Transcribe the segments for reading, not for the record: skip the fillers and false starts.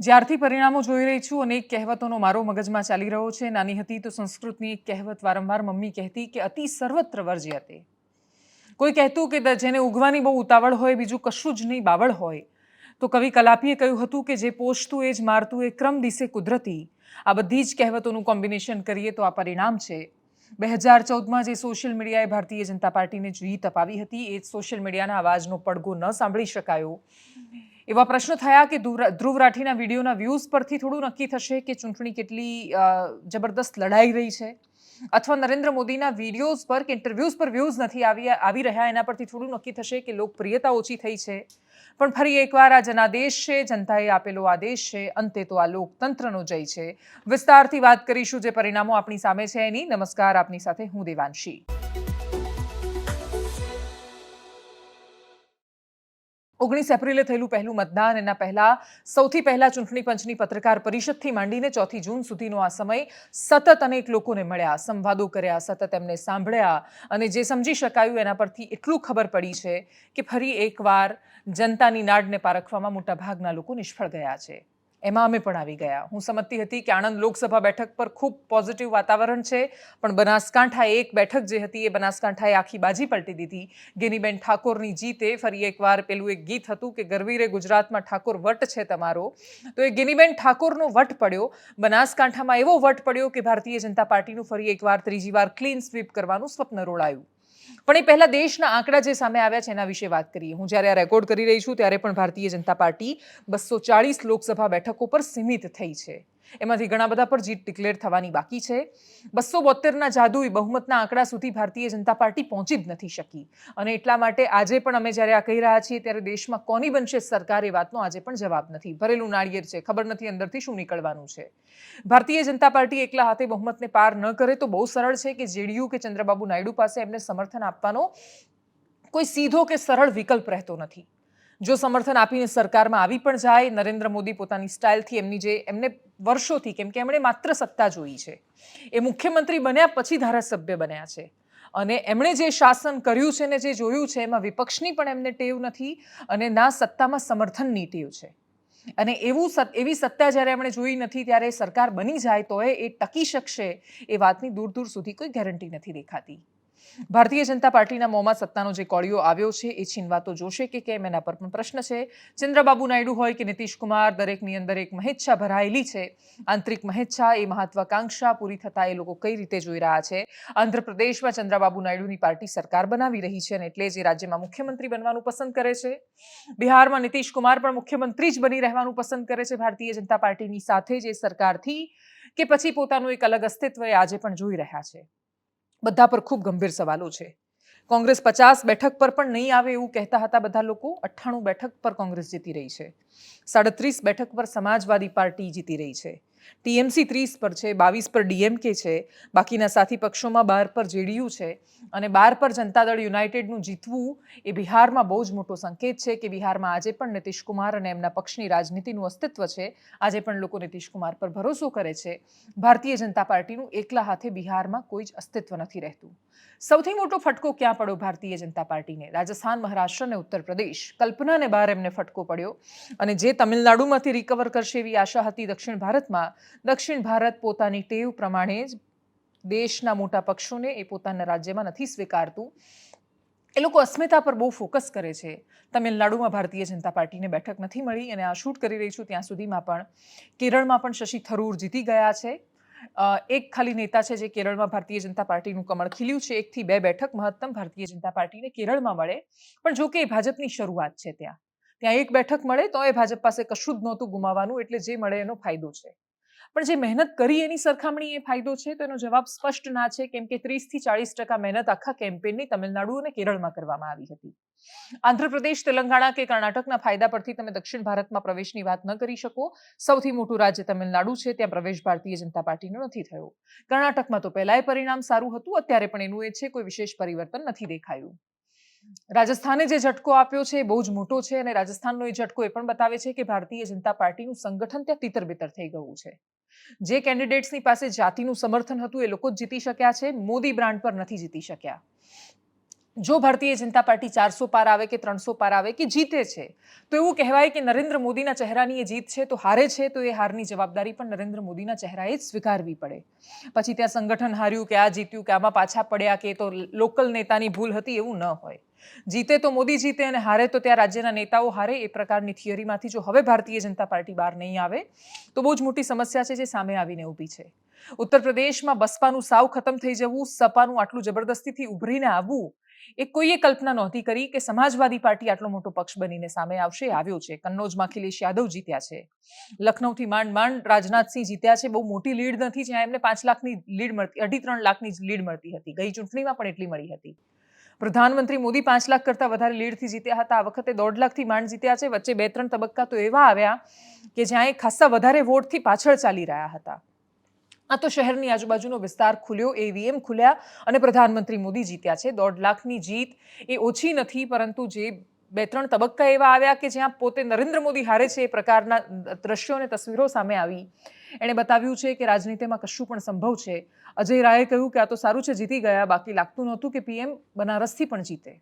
જ્યારથી પરિણામો જોઈ રહી છું અને એક કહેવતોનો મારો મગજમાં ચાલી રહ્યો છે. નાની હતી તો સંસ્કૃતની એક કહેવત વારંવાર મમ્મી કહેતી કે અતિ સર્વત્ર વર્જ્યતે. કોઈ કહેતું કે જેને ઉગવાની બહુ ઉતાવળ હોય, બીજું કશું જ નહીં બાવળ હોય, તો કવિ કલાપીએ કહ્યું હતું કે જે પોષતું એ જ મારતું એ ક્રમ દિશે કુદરતી. આ બધી જ કહેવતોનું કોમ્બિનેશન કરીએ તો આ પરિણામ છે. 2014માં જે સોશિયલ મીડિયાએ ભારતીય જનતા પાર્ટીને જીત અપાવી હતી, એ સોશિયલ મીડિયાના અવાજનો પડઘો ન સાંભળી શકાયો. એવા પ્રશ્નો થયા કે ધ્રુવ રાઠીના વિડીયોના વ્યૂઝ પરથી થોડું નક્કી થશે કે ચૂંટણી કેટલી જબરદસ્ત લડાઈ રહી છે, અથવા નરેન્દ્ર મોદીના વિડીયોઝ પર કે ઇન્ટરવ્યૂઝ પર વ્યૂઝ નથી આવી રહ્યા, એના પરથી થોડું નક્કી થશે કે લોકપ્રિયતા ઓછી થઈ છે. પણ ફરી એકવાર આ જનાદેશ છે, જનતાએ આપેલો આદેશ છે, અંતે તો આ લોકતંત્રનો જય છે. વિસ્તારથી વાત કરીશું જે પરિણામો આપણી સામે છે એની. નમસ્કાર, આપની સાથે હું દેવાંશી. 19 એપ્રિલે થયેલું પહેલું મતદાન, એના પહેલા સૌથી પહેલા ચૂંટણી પંચની પત્રકાર પરિષદથી માંડીને 4 જૂન સુધીનો આ સમય સતત અનેક લોકોને મળ્યા, સંવાદો કર્યા, સતત એમને સાંભળ્યા, અને જે સમજી શકાયું એના પરથી એટલું ખબર પડી છે કે ફરી એકવાર જનતાની નાડને પારખવામાં મોટાભાગના લોકો નિષ્ફળ ગયા છે. એમાં અમે પણ આવી ગયા. હું સમજતી હતી કે આણંદ લોકસભા બેઠક પર ખૂબ પોઝિટિવ વાતાવરણ છે, પણ બનાસકાંઠા એક બેઠક જે હતી એ બનાસકાંઠાએ આખી બાજી પલટી દીધી. ગેનીબેન ઠાકોરની જીતે ફરી એકવાર પેલું એક ગીત હતું કે ગરવીરે ગુજરાતમાં ઠાકોર વટ છે તમારો, તો એ ગેનીબેન ઠાકોરનો વટ પડ્યો. બનાસકાંઠામાં એવો વટ પડ્યો કે ભારતીય જનતા પાર્ટીનું ફરી એકવાર ત્રીજી વાર ક્લીન સ્વીપ કરવાનું સ્વપ્ન રોળાયું. પણ એ પહેલા દેશના આંકડા જે સામે આવ્યા છે એના વિશે વાત કરીએ. હું જ્યારે આ રેકોર્ડ કરી રહી છું ત્યારે પણ ભારતીય જનતા પાર્ટી 240 લોકસભા બેઠકો પર સીમિત થઈ છે. એમાંથી ઘણા બધા પર જીત ડિક્લેર થવાની બાકી છે. 272ના જાદુઈ બહુમતના આંકડા સુધી ભારતીય જનતા પાર્ટી પહોંચી જ નથી શકી, અને એટલા માટે આજે પણ અમે જ્યારે આ કહી રહ્યા છીએ ત્યારે દેશમાં કોની બનશે સરકાર એ વાતનો આજે પણ જવાબ નથી. ભરેલું નાળિયેર છે, ખબર નથી અંદરથી શું નીકળવાનું છે. ભારતીય જનતા પાર્ટી એકલા હાથે બહુમતને પાર ન કરે તો બહુ સરળ છે કે જેડીયુ કે ચંદ્રબાબુ નાયડુ પાસે એમને સમર્થન આપવાનો કોઈ સીધો કે સરળ વિકલ્પ રહેતો નથી. જો સમર્થન આપીને સરકારમાં આવી પણ જાય, નરેન્દ્ર મોદી પોતાની સ્ટાઇલથી એમને વર્ષોથી, કેમ કે એમણે માત્ર સત્તા જોઈ છે, એ મુખ્યમંત્રી બન્યા પછી ધારાસભ્ય બન્યા છે, અને એમણે જે શાસન કર્યું છે ને જે જોયું છે એમાં વિપક્ષની પણ એમને ટેવ નથી, અને ના સત્તામાં સમર્થનની ટેવ છે. અને એવી સત્તા જ્યારે એમણે જોઈ નથી ત્યારે સરકાર બની જાય તો એ ટકી શકશે એ વાતની દૂર દૂર સુધી કોઈ ગેરંટી નથી દેખાતી. ભારતીય જનતા પાર્ટીના મોંમાં સત્તાનો જે કોળિયો આવ્યો છે એ છીનવા તો જોશે કે કેમ, એના પર પણ પ્રશ્ન છે. ચંદ્રબાબુ નાયડુ હોય કે નીતિશ કુમાર, દરેકની અંદર એક મહેચ્છા ભરાયેલી છે. આંતરિક મહેચ્છા, એ મહત્વાકાંક્ષા પૂરી થતા એ લોકો કઈ રીતે જોઈ રહ્યા છે. આંધ્રપ્રદેશમાં ચંદ્રબાબુ નાયડુની પાર્ટી સરકાર બનાવી રહી છે, અને એટલે જ એ રાજ્યમાં મુખ્યમંત્રી બનવાનું પસંદ કરે છે. બિહારમાં નીતિશ કુમાર પણ મુખ્યમંત્રી જ બની રહેવાનું પસંદ કરે છે ભારતીય જનતા પાર્ટીની સાથે જ એ સરકારથી, કે પછી પોતાનું એક અલગ અસ્તિત્વ એ આજે પણ જોઈ રહ્યા છે. બધા પર ખૂબ ગંભીર સવાલો છે. કોંગ્રેસ 50 બેઠક પર પણ નહીં આવે એવું કહેતા હતા બધા લોકો. 98 બેઠક પર કોંગ્રેસ જીતી રહી છે. 37 બેઠક પર સમાજવાદી પાર્ટી જીતી રહી છે. ટીએમસી 30 પર છે, 22 પર ડીએમકે છે, બાકીના સાથી પક્ષોમાં 12 પર જેડીયુ છે, અને 12 પર જનતા દળ યુનાઇટેડનું જીતવું એ બિહારમાં બહુ જ મોટો સંકેત છે કે બિહારમાં આજે પણ નીતિશ કુમાર અને એમના પક્ષની રાજનીતિનું અસ્તિત્વ છે. આજે પણ લોકો નીતિશ કુમાર પર ભરોસો કરે છે. ભારતીય જનતા પાર્ટીનું એકલા હાથે બિહારમાં કોઈ જ અસ્તિત્વ નથી રહેતું. સૌથી મોટો ફટકો ક્યાં પડ્યો ભારતીય જનતા પાર્ટીને? રાજસ્થાન, મહારાષ્ટ્ર અને ઉત્તર પ્રદેશ. કલ્પનાને બહાર એમને ફટકો પડ્યો, અને જે તમિલનાડુમાંથી રિકવર કરશે એવી આશા હતી દક્ષિણ ભારતમાં, દક્ષિણ ભારત પોતાની ટેવ પ્રમાણે જ દેશના મોટા પક્ષોને એ પોતાના રાજ્યમાં નથી સ્વીકારતું. એ લોકો અસ્મિતા પર બહુ ફોકસ કરે છે. તમિલનાડુમાં ભારતીય જનતા પાર્ટીને બેઠક નથી મળી, અને આ શૂટ કરી રહી છું ત્યાં સુધીમાં પણ કેરળમાં પણ શશી થરૂર જીતી ગયા છે. એક ખાલી નેતા છે જે કેરળમાં ભારતીય જનતા પાર્ટીનું કમળ ખીલ્યું છે. 1 થી 2 બેઠક મહત્તમ ભારતીય જનતા પાર્ટીને કેરળમાં મળે, પણ જો કે ભાજપની શરૂઆત છે. ત્યાં 1 બેઠક મળે તો એ ભાજપ પાસે કશું જ નહોતું ગુમાવવાનું, એટલે જે મળે એનો ફાયદો છે. પણ જે મહેનત કરી એની સરખામણી એ ફાયદો છે, તો એનો જવાબ સ્પષ્ટ ના છે, કેમ કે 30 થી 40% મહેનત આખા કેમ્પેનની તમિલનાડુ અને કેરળમાં કરવામાં આવી હતી. આંધ્રપ્રદેશ, તેલંગાણા કે કર્ણાટકના ફાયદા પરથી તમે દક્ષિણ ભારતમાં પ્રવેશની વાત ન કરી શકો. સૌથી મોટું રાજ્ય તમિલનાડુ છે, ત્યાં પ્રવેશ ભારતીય જનતા પાર્ટીનો નથી થયો. કર્ણાટકમાં તો પહેલાય પરિણામ સારું હતું, અત્યારે પણ એનું એ છે, કોઈ વિશેષ પરિવર્તન નથી દેખાયું. રાજસ્થાને જે ઝટકો આપ્યો છે એ બહુ જ મોટો છે, અને રાજસ્થાનનો એ ઝટકો એ પણ બતાવે છે કે ભારતીય જનતા પાર્ટીનું સંગઠન ત્યાં તિતરબિતર થઈ ગયું છે. જે કેન્ડિડેટ્સની પાસે જાતિનું સમર્થન હતું એ લોકો જ જીતી શક્યા છે, મોદી બ્રાન્ડ પર નથી જીતી શક્યા. જો ભારતીય જનતા પાર્ટી 400 પાર આવે કે 300 પાર આવે કે જીતે છે તો એવું કહેવાય કે નરેન્દ્ર મોદીના ચહેરાની એ જીત છે, તો હારે છે તો એ હારની જવાબદારી પણ નરેન્દ્ર મોદીના ચહેરાએ જ સ્વીકારવી પડે. પછી ત્યાં સંગઠન હાર્યું કે આ જીત્યું કે આમાં પાછા પડ્યા કે તો લોકલ નેતાની ભૂલ હતી, એવું ન હોય. જીતે તો મોદી જીતે અને હારે તો ત્યાં રાજ્યના નેતાઓ હારે, એ પ્રકારની થિયરીમાંથી જો હવે ભારતીય જનતા પાર્ટી બહાર નહીં આવે તો બહુ જ મોટી સમસ્યા છે જે સામે આવીને ઊભી છે. ઉત્તર પ્રદેશમાં બસપાનું સાવ ખતમ થઈ જવું, સપાનું આટલું જબરદસ્તીથી ઉભરીને આવવું, એ કોઈએ કલ્પના નહોતી કરી કે સમાજવાદી પાર્ટી આટલો મોટો પક્ષ બનીને સામે આવશે. આવ્યો છે. કન્નૌજમાં અખિલેશ યાદવ જીત્યા છે. લખનૌથી માંડ માંડ રાજનાથસિંહ જીત્યા છે. બહુ મોટી લીડ નથી, જ્યાં એમને 5 લાખની લીડ મળતી, 2.5-3 લાખની લીડ મળતી હતી. ગઈ ચૂંટણીમાં પણ એટલી મળી હતી. પ્રધાનમંત્રી મોદી 5 લાખ કરતાં વધારે લીડથી જીત્યા હતા. આ વખતે 1.5 લાખથી માંડ જીત્યા છે. વચ્ચે 2-3 તબક્કા તો એવા આવ્યા કે જ્યાં એ ખાસ્સા વધારે વોટથી પાછળ ચાલી રહ્યા હતા. આ તો શહેરની આજુબાજુનો વિસ્તાર ખુલ્યો, ઈવીએમ ખુલ્યા અને પ્રધાનમંત્રી મોદી જીત્યા છે. 1.5 લાખની જીત એ ઓછી નથી, પરંતુ જે 2-3 તબક્કા એવા આવ્યા કે જ્યાં પોતે નરેન્દ્ર મોદી હારે છે એ પ્રકારના દ્રશ્યો અને તસવીરો સામે આવી. એણે બતાવ્યું છે કે રાજનીતિમાં કશું પણ સંભવ છે. અજય રાયે કહ્યું કે આ તો સારું છે જીતી ગયા, બાકી લાગતું નહોતું કે પીએમ બનારસથી પણ જીતે.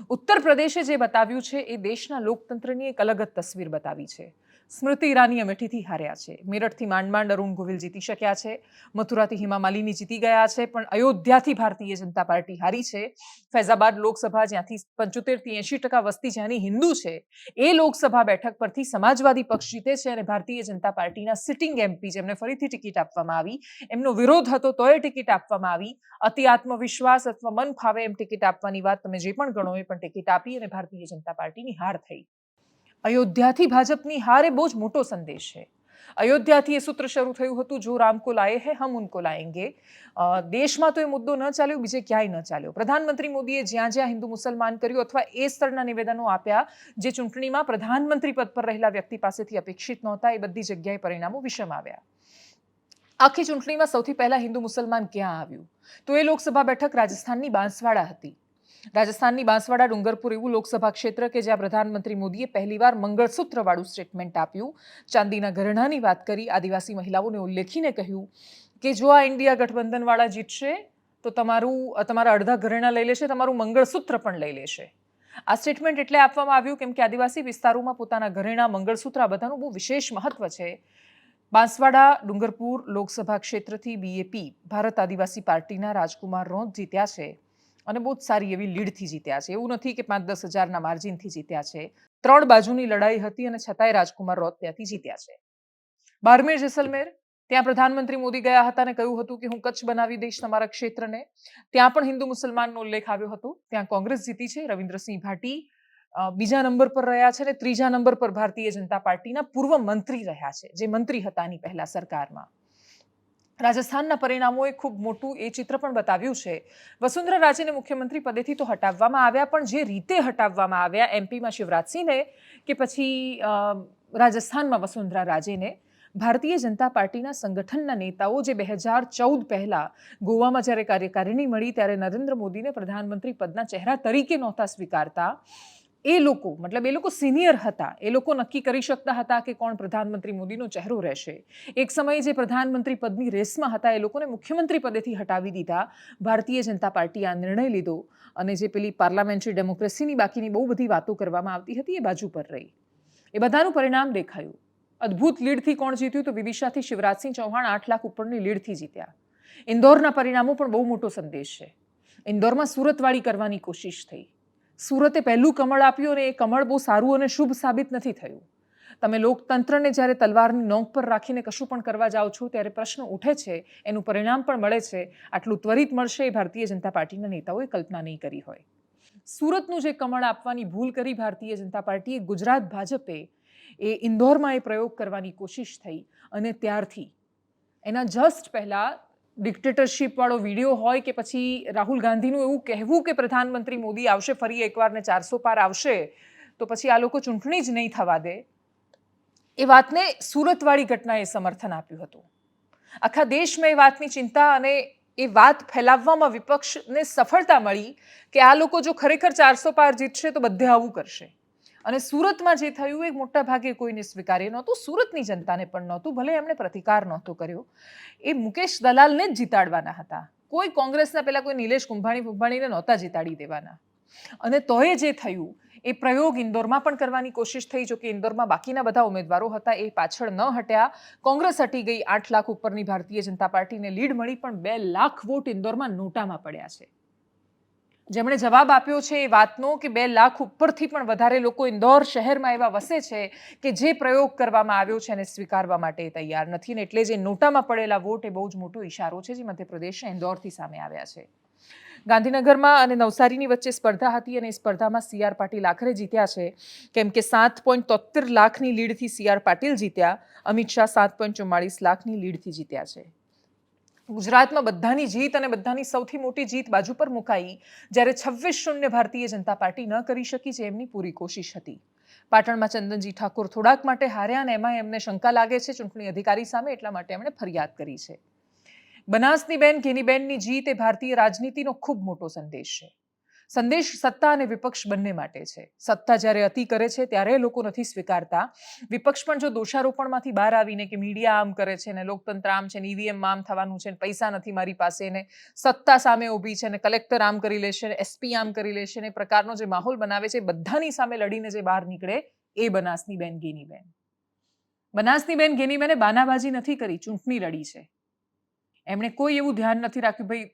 ઉત્તર પ્રદેશે જે બતાવ્યું છે એ દેશના લોકતંત્રની એક અલગ જ તસવીર બતાવી છે. સ્મૃતિ ઈરાની અમેઠીથી હાર્યા છે. મેરઠથી માંડ માંડ અરુણ ગોવિલ જીતી શક્યા છે. મથુરાથી હેમા માલિની જીતી ગયા છે. પણ અયોધ્યાથી ભારતીય જનતા પાર્ટી હારી છે. ફૈઝાબાદ લોકસભા, જ્યાંથી 75થી 80% વસ્તી જ્યાંની હિન્દુ છે, એ લોકસભા બેઠક પરથી સમાજવાદી પક્ષ જીતે છે અને ભારતીય જનતા પાર્ટીના સિટિંગ એમપી, જેમને ફરીથી ટિકિટ આપવામાં આવી, એમનો વિરોધ હતો તોય ટિકિટ આપવામાં આવી. અતિ આત્મવિશ્વાસ અથવા મન ફાવે એમ ટિકિટ આપવાની વાત તમે જે પણ ગણો, એ પણ ટિકિટ આપી અને ભારતીય જનતા પાર્ટીની હાર થઈ. અયોધ્યાથી ભાજપની હાર એ બહુ જ મોટો સંદેશ છે. અયોધ્યાથી એ સૂત્ર શરૂ થયું હતું, જો રામ કો લાયે હે હમ ઉनको લાએંગે. દેશમાં તો એ મુદ્દો ન ચાલ્યો, બીજે ક્યાંય ન ચાલ્યો. પ્રધાનમંત્રી મોદીએ જ્યાં જ્યાં હિન્દુ મુસલમાન કર્યું અથવા એ સ્તરના નિવેદનો આપ્યા જે ચૂંટણીમાં પ્રધાનમંત્રી પદ પર રહેલા વ્યક્તિ પાસેથી અપેક્ષિત નહોતા, એ બધી જગ્યાએ પરિણામો વિષમ આવ્યા. આખી ચૂંટણીમાં સૌથી પહેલા હિન્દુ મુસલમાન ક્યાં આવ્યું તો એ લોકસભા બેઠક રાજસ્થાનની બાંસવાડા હતી. રાજસ્થાનની બાંસવાડા ડુંગરપુર એવું લોકસભા ક્ષેત્ર કે જ્યાં પ્રધાનમંત્રી મોદીએ પહેલીવાર મંગળસૂત્રવાળું સ્ટેટમેન્ટ આપ્યું, ચાંદીના ઘરેણાની વાત કરી, આદિવાસી મહિલાઓને ઉલ્લેખીને કહ્યું કે જો આ ઇન્ડિયા ગઠબંધનવાળા જીતશે તો તમારા અડધા ઘરેણા લઈ લેશે, તમારું મંગળસૂત્ર પણ લઈ લેશે. આ સ્ટેટમેન્ટ એટલે આપવામાં આવ્યું કેમ કે આદિવાસી વિસ્તારોમાં પોતાના ઘરેણા, મંગળસૂત્ર આ બધાનું બહુ વિશેષ મહત્વ છે. બાંસવાડા ડુંગરપુર લોકસભા ક્ષેત્રથી બીએપી ભારત આદિવાસી પાર્ટીના રાજકુમાર રોંત જીત્યા છે અને બહુ જ સારી એવી લીડથી જીત્યા છે. એવું નથી કે 5-10 હજારના માર્જિનથી જીત્યા છે. 3 બાજુની લડાઈ હતી અને છતાંય રાજકુમાર રોંત ત્યાંથી જીત્યા છે. બારમેર જેસલમેર, ત્યાં પ્રધાનમંત્રી મોદી ગયા હતા અને કહ્યું હતું કે હું કચ્છ બનાવી દઈશ તમારા ક્ષેત્રને. ત્યાં પણ હિન્દુ મુસલમાનનો ઉલ્લેખ આવ્યો હતો. ત્યાં કોંગ્રેસ જીતી છે. રવિન્દ્રસિંહ ભાટી બીજા નંબર પર રહ્યા છે અને ત્રીજા નંબર પર ભારતીય જનતા પાર્ટીના પૂર્વ મંત્રી રહ્યા છે, જે મંત્રી હતા આની પહેલા સરકારમાં. રાજસ્થાનના પરિણામોએ ખૂબ મોટું એ ચિત્ર પણ બતાવ્યું છે. વસુંધરા રાજેને મુખ્યમંત્રી પદેથી તો હટાવવામાં આવ્યા, પણ જે રીતે હટાવવામાં આવ્યા, એમપીમાં શિવરાજસિંહને કે પછી રાજસ્થાનમાં વસુંધરા રાજેને, ભારતીય જનતા પાર્ટીના સંગઠનના નેતાઓ જે 2014 પહેલા ગોવામાં જ્યારે કાર્યકારિણી મળી ત્યારે નરેન્દ્ર મોદીને પ્રધાનમંત્રી પદના ચહેરા તરીકે નહોતા સ્વીકારતા. એ લોકો સિનિયર હતા. એ લોકો નક્કી કરી શકતા હતા કે કોણ પ્રધાનમંત્રી મોદીનો ચહેરો રહેશે. એક સમયે જે પ્રધાનમંત્રી પદની રેસમાં હતા એ લોકોને મુખ્યમંત્રી પદેથી હટાવી દીધા. ભારતીય જનતા પાર્ટીએ આ નિર્ણય લીધો અને જે પેલી પાર્લામેન્ટરી ડેમોક્રેસીની બાકીની બહુ બધી વાતો કરવામાં આવતી હતી એ બાજુ પર રહી. એ બધાનું પરિણામ દેખાયું. અદ્ભુત લીડથી કોણ જીત્યું તો વિદિશાથી શિવરાજસિંહ ચૌહાણ 8 લાખ ઉપરની લીડથી જીત્યા. ઇન્દોરના પરિણામો પણ બહુ મોટો સંદેશ છે. ઇન્દોરમાં સુરતવાળી કરવાની કોશિશ થઈ. સુરતે પહેલું કમળ આપ્યું અને એ કમળ બહુ સારું અને શુભ સાબિત નથી થયું. તમે લોકતંત્રને જ્યારે તલવારની નોક પર રાખીને કશું પણ કરવા જાઓ છો ત્યારે પ્રશ્ન ઉઠે છે, એનું પરિણામ પણ મળે છે. આટલું ત્વરિત મળશે એ ભારતીય જનતા પાર્ટીના નેતાઓએ કલ્પના નહીં કરી હોય. સુરતનું જે કમળ આપવાની ભૂલ કરી ભારતીય જનતા પાર્ટીએ, ગુજરાત ભાજપે એ ઇન્દોરમાં એ પ્રયોગ કરવાની કોશિશ થઈ અને ત્યારથી એના જસ્ટ પહેલા ડિક્ટેટરશીપ વાળો વિડીયો હોય કે પછી રાહુલ ગાંધીનું એવું કહેવું કે પ્રધાનમંત્રી મોદી આવશે ફરી એકવાર ને 400 પાર આવશે તો પછી આ લોકો ચૂંટણી જ નહીં થવા દે, એ વાતને સુરતવાળી ઘટનાએ સમર્થન આપ્યું હતું. આખા દેશમાં એ વાતની ચિંતા અને એ વાત ફેલાવવામાં વિપક્ષને સફળતા મળી કે આ લોકો જો ખરેખર 400 પાર જીતશે તો બધે આવું કરશે. અને સુરતમાં જે થયું એ મોટા ભાગે કોઈને સ્વીકાર્ય નહોતું, સુરતની જનતાને પણ નહોતું, ભલે એમણે પ્રતિકાર નહોતો કર્યો. એ મુકેશ દલાલને જ જીતાડવાના હતા. કોઈ કોંગ્રેસના પેલા કોઈ નિલેશ કુંભાણીને નહોતા જીતાડી દેવાના. અને તોય જે થયું એ પ્રયોગ ઇન્દોરમાં પણ કરવાની કોશિશ થઈ, જો કે ઇન્દોરમાં બાકીના બધા ઉમેદવારો હતા એ પાછળ ન હટ્યા. કોંગ્રેસ હટી ગઈ. 8 લાખ ઉપરની ભારતીય જનતા પાર્ટીને લીડ મળી, પણ 2 લાખ વોટ ઇન્દોરમાં નોટામાં પડ્યા છે. જેમણે જવાબ આપ્યો છે એ વાતનો કે 2 લાખ ઉપરથી પણ વધારે લોકો ઇન્દોર શહેરમાં એવા વસે છે કે જે પ્રયોગ કરવામાં આવ્યો છે એને સ્વીકારવા માટે તૈયાર નથી, ને એટલે જે નોટામાં પડેલા વોટ એ બહુ જ મોટો ઇશારો છે જે મધ્યપ્રદેશ ઇન્દોરથી સામે આવ્યા છે. ગાંધીનગરમાં અને નવસારીની વચ્ચે સ્પર્ધા હતી અને સ્પર્ધામાં CR પાટીલ આખરે જીત્યા છે, કેમ કે 7.73 લાખની લીડથી CR પાટીલ જીત્યા. અમિત શાહ 7.44 લાખની લીડથી જીત્યા છે. ગુજરાતમાં બધાની જીત અને બધાની સૌથી મોટી જીત બાજુ પર મુકાઈ, જ્યારે 26-0 ભારતીય જનતા પાર્ટી ન કરી શકી જે એમની પૂરી કોશિશ હતી. પાટણમાં ચંદનજી ઠાકોર થોડાક માટે હાર્યા અને એમાં એમને શંકા લાગે છે ચૂંટણી અધિકારી સામે, એટલા માટે એમણે ફરિયાદ કરી છે. બનાસની બેન ગેનીબેનની જીત એ ભારતીય રાજનીતિનો ખૂબ મોટો સંદેશ છે. સંદેશ સત્તા અને વિપક્ષ બંને માટે છે. સત્તા જ્યારે અતિ કરે છે ત્યારે લોકો નથી સ્વીકારતા. વિપક્ષ પણ જો દોષારોપણમાંથી બહાર આવીને કે મીડિયા આમ કરે છે ને લોકતંત્ર આમ છે ને EVM આમ થવાનું છે ને પૈસા નથી મારી પાસે ને સત્તા સામે ઊભી છે ને કલેક્ટર આમ કરી લેશે ને SP આમ કરી લેશે ને પ્રકારનો જે માહોલ બનાવે છે, બધાની સામે લડીને જે બહાર નીકળે એ બનાસની બેન ગેનીબેન. બનાસની બેન ગેનીબેને બાનાબાજી નથી કરી, ચૂંટણી લડી છે. એમણે કોઈ એવું ધ્યાન નથી રાખ્યું, ભાઈ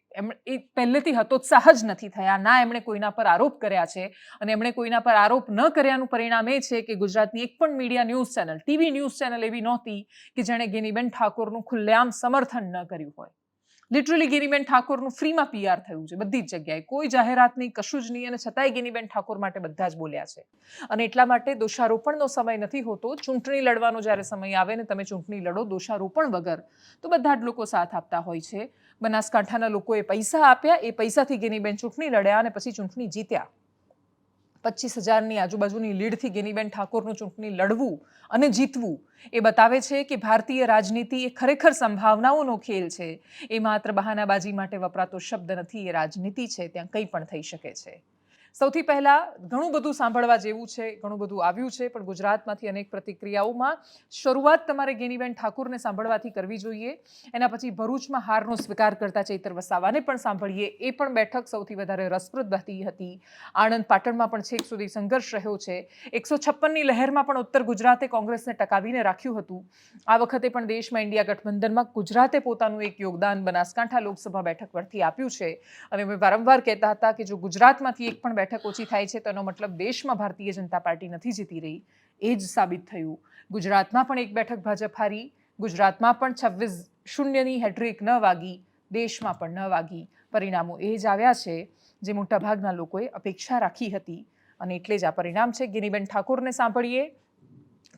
એ પહેલેથી હતોત્સાહ જ નથી થયા, ના એમણે કોઈના પર આરોપ કર્યા છે. અને એમણે કોઈના પર આરોપ ન કર્યાનું પરિણામ એ છે કે ગુજરાતની એક પણ media news channel, TV news channel એવી નહોતી કે જેણે ગેનીબેન ઠાકોરનું ખુલ્લેઆમ સમર્થન ન કર્યું હોય. લિટરલી ગેનીબેન ઠાકોરનું ફ્રીમાં PR થયું છે બધી જ જગ્યાએ, કોઈ જાહેરાત નહીં, કશું જ નહીં, અને છતાંય ગેનીબેન ઠાકોર માટે બધા જ બોલ્યા છે. અને એટલા માટે દોષારોપણનો સમય નથી હોતો. ચૂંટણી લડવાનો જ્યારે સમય આવે ને તમે ચૂંટણી લડો દોષારોપણ વગર, તો બધા જ લોકો સાથ આપતા હોય છે. બનાસકાંઠાના લોકોએ પૈસા આપ્યા, એ પૈસાથી ગેનીબેન ચૂંટણી લડ્યા અને પછી ચૂંટણી જીત્યા. 25,000ની આજુબાજુની લીડથી ગેનીબેન ઠાકોરનું ચૂંટણી લડવું અને જીતવું એ બતાવે છે કે ભારતીય રાજનીતિ એ ખરેખર સંભાવનાઓનો ખેલ છે. એ માત્ર બહાનાબાજી માટે વપરાતો શબ્દ નથી, એ રાજનીતિ છે. ત્યાં કંઈ પણ થઈ શકે છે. સૌથી પહેલા ઘણું બધું સાંભળવા જેવું છે, ઘણું બધું આવ્યું છે, પણ ગુજરાતમાંથી અનેક પ્રતિક્રિયાઓમાં શરૂઆત તમારે ગેનીબેન ઠાકોરને સાંભળવાથી કરવી જોઈએ. એના પછી ભરૂચમાં હારનો સ્વીકાર કરતા ચૈતર વસાવાને પણ સાંભળીએ. એ પણ બેઠક સૌથી વધારે રસપ્રદ હતી. આણંદ પાટણમાં પણ છેક સુધી સંઘર્ષ રહ્યો છે. 156ની લહેરમાં પણ ઉત્તર ગુજરાતે કોંગ્રેસને ટકાવીને રાખ્યું હતું. આ વખતે પણ દેશમાં ઇન્ડિયા ગઠબંધનમાં ગુજરાતે પોતાનું એક યોગદાન બનાસકાંઠા લોકસભા બેઠક પરથી આપ્યું છે. અને અમે વારંવાર કહેતા હતા કે જો ગુજરાતમાંથી એક પણ બેઠક ઓછી થાય છે તો એનો મતલબ દેશમાં ભારતીય જનતા પાર્ટી નથી જીતી રહી. એ જ સાબિત થયું. ગુજરાતમાં પણ એક બેઠક ભાજપ હારી, ગુજરાતમાં પણ 26-0ની હેટ્રિક ન વાગી, દેશમાં પણ ન વાગી. પરિણામો એ જ આવ્યા છે જે મોટાભાગના લોકોએ અપેક્ષા રાખી હતી, અને એટલે જ આ પરિણામ છે. ગેનીબેન ઠાકોરને સાંભળીએ.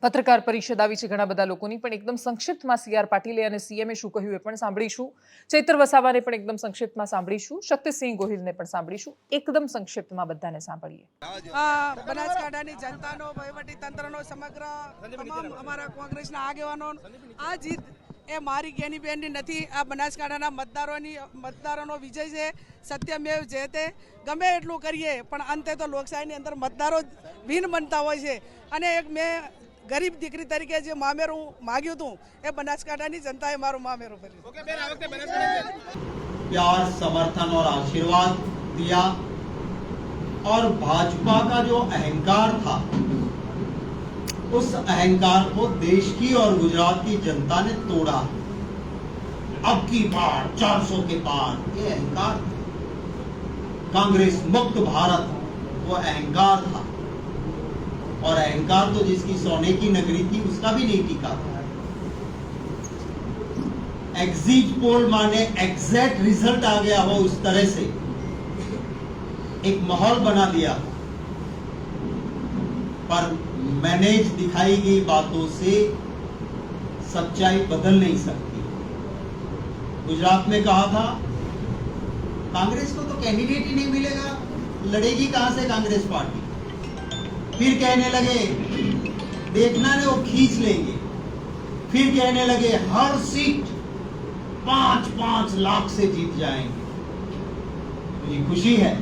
પત્રકાર પરિષદ આવી છે ઘણા બધા લોકોની, પણ એકદમ સંક્ષિપ્તમાં CR પાટીલે અને CMએ શું કહ્યું એ પણ સાંભળીશું. ચૈતર વસાવાને પણ એકદમ સંક્ષિપ્તમાં સાંભળીશું. શક્તિસિંહ ગોહિલને પણ સાંભળીશું. એકદમ સંક્ષિપ્તમાં બધાને સાંભળીએ. બનાસકાંઠાની જનતાનો, વહીવટી તંત્રનો, સમગ્ર તમામ અમારા કોંગ્રેસના આગેવાનો, આ જીત એ મારી ગેનીબેનની નથી, આ બનાસકાંઠાના મતદારોનો વિજય છે. સત્યમેવ જયતે. ગમે એટલું કરીએ પણ અંતે તો લોકશાહીની અંદર મતદારો વિન બનતા હોય છે. અને એક મેં ગરીબ દીકરી તરીકે જે મામેરું માગ્યું હતું એ બનાસકાંઠાની જનતાએ મારું મામેરું ભર્યું. प्यार, समर्थन और आशीर्वाद दिया और भाजपा का जो अहंकार था उस अहंकार को देश की और गुजरात की जनता ने तोड़ा. अब की बार 400 के पार ये अहंकार कांग्रेस मुक्त भारत वो अहंकार था, और अहंकार तो जिसकी सोने की नगरी थी उसका भी नहीं टिका. एग्जिट पोल माने एग्जैक्ट रिजल्ट आ गया हो उस तरह से एक माहौल बना दिया, पर मैनेज दिखाई गई बातों से सच्चाई बदल नहीं सकती. गुजरात में कहा था कांग्रेस को तो कैंडिडेट ही नहीं मिलेगा, लड़ेगी कहां से कांग्रेस पार्टी. फिर कहने लगे देखना ने वो खींच लेंगे. फिर कहने लगे हर सीट 5-5 लाख से जीत जाएंगे. मुझे खुशी है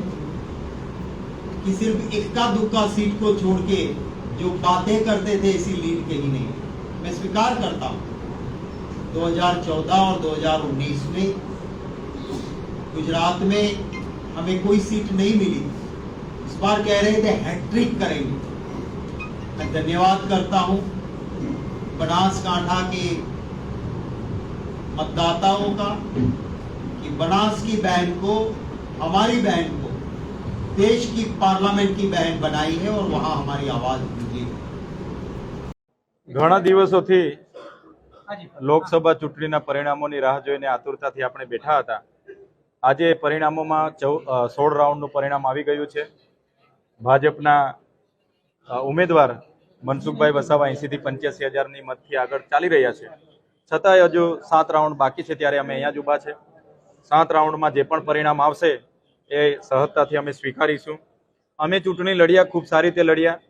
कि सिर्फ इक्का दुक्का सीट को छोड़ के जो बातें करते थे इसी लीड के ही नहीं. मैं स्वीकार करता हूं 2014 और 2019 में गुजरात में हमें कोई सीट नहीं मिली. इस बार कह रहे थे हैट्रिक करेंगे। मैं धन्यवाद करता हूं बनासकांठा के मतदाताओं का कि बनास की बहन को, हमारी बहन को देश की पार्लियामेंट की बहन बनाई है और वहां हमारी आवाज गूंजी है। ઘણા દિવસોથી લોકસભા ચૂંટણીના પરિણામોની રાહ જોઈને આતુરતાથી આપણે બેઠા હતા. આજે પરિણામોમાં 16 રાઉન્ડનું પરિણામ આવી ગયું છે. ભાજપના ઉમેદવાર મનસુખભાઈ વસાવા 80 થી 85,000ની મતથી આગળ ચાલી રહ્યા છે. છતાંય હજુ 7 રાઉન્ડ બાકી છે, ત્યારે અમે અહીંયા જ ઊભા છે. 7 રાઉન્ડમાં જે પણ પરિણામ આવશે એ સહજતાથી અમે સ્વીકારીશું. અમે ચૂંટણી લડ્યા, ખૂબ સારી રીતે લડ્યા.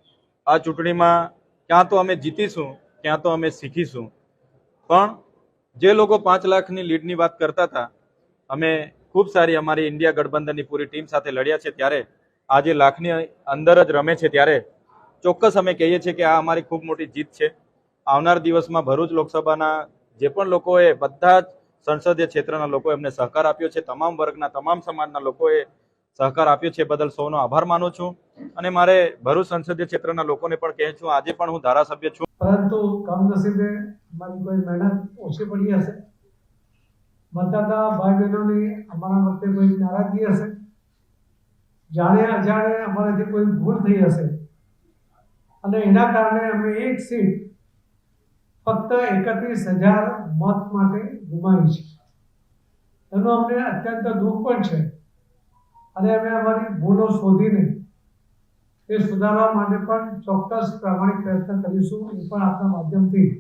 આ ચૂંટણીમાં ક્યાં તો અમે જીતીશું, ક્યાં તો અમે શીખીશું. પણ જે લોકો 5 લાખની લીડની વાત કરતા હતા, અમે ખૂબ સારી અમારી ઇન્ડિયા ગઠબંધનની પૂરી ટીમ સાથે લડ્યા છે. ત્યારે આજે લાખની અંદર જ રમે છે, ત્યારે ચોક્કસ અમે કહીએ છીએ કે આ અમારી ખૂબ મોટી જીત છે. આવનાર દિવસમાં ભરૂચ લોકસભાના જે પણ લોકોએ, બધા જ સંસદીય ક્ષેત્રના લોકોએ અમને સહકાર આપ્યો છે. તમામ વર્ગના, તમામ સમાજના લોકોએ સહકાર આપ્યો છે, બદલ સૌનો આભાર માનું છું. અને મારે ભરૂચ સંસદીય ક્ષેત્રના લોકોને પણ કહું છું, આજે પણ હું ધારાસભ્ય છું, પરંતુ કમનસીબે અમારી કોઈ મહેનત ઓછી પડી હશે. મતદાતા ભાઈ બહેનોની અમારા વખતે કોઈ નારાજગી હશે, જાણે અજાણે અમારાથી કોઈ ભૂલ થઈ હશે અને એના કારણે અમે એક સીટ ફક્ત 31,000 મત માટે ગુમાવી છે. એનું અમને અત્યંત દુઃખ પણ છે અને અમે અમારી ભૂલો શોધીને એ સુધારવા માટે પણ ચોક્કસ પ્રામાણિક પ્રયત્ન કરીશું, એ પણ આપણા માધ્યમથી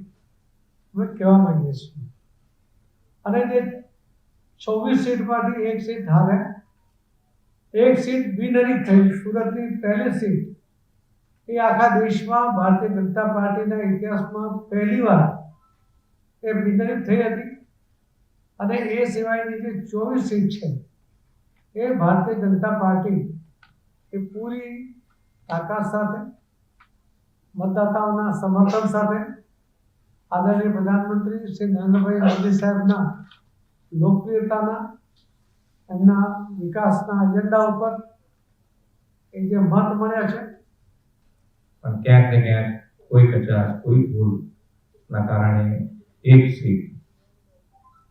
અમે કહેવા માંગીએ છીએ. અને જે 24 સીટમાંથી એક સીટ હારે, એક સીટ બિનહરીફ થઈ, સુરતની પહેલી સીટ, એ આખા દેશમાં ભારતીય જનતા પાર્ટીના ઇતિહાસમાં પહેલીવાર એ બિનહરીફ થઈ હતી. અને એ સિવાયની જે 24 સીટ છે એ ભારતીય જનતા પાર્ટી એ પૂરી તાકાત સાથે, મતદાતાઓના સમર્થન સાથે, આદરણીય પ્રધાનમંત્રી શ્રી નરેન્દ્રભાઈ મોદી સાહેબના લોકપ્રિયતાના, એમના વિકાસના એજન્ડા ઉપર એ જે મત મળ્યા છે, પણ ક્યાંક ને ક્યાંક કોઈ કચાશ, કોઈ ભૂલના કારણે એક સીટ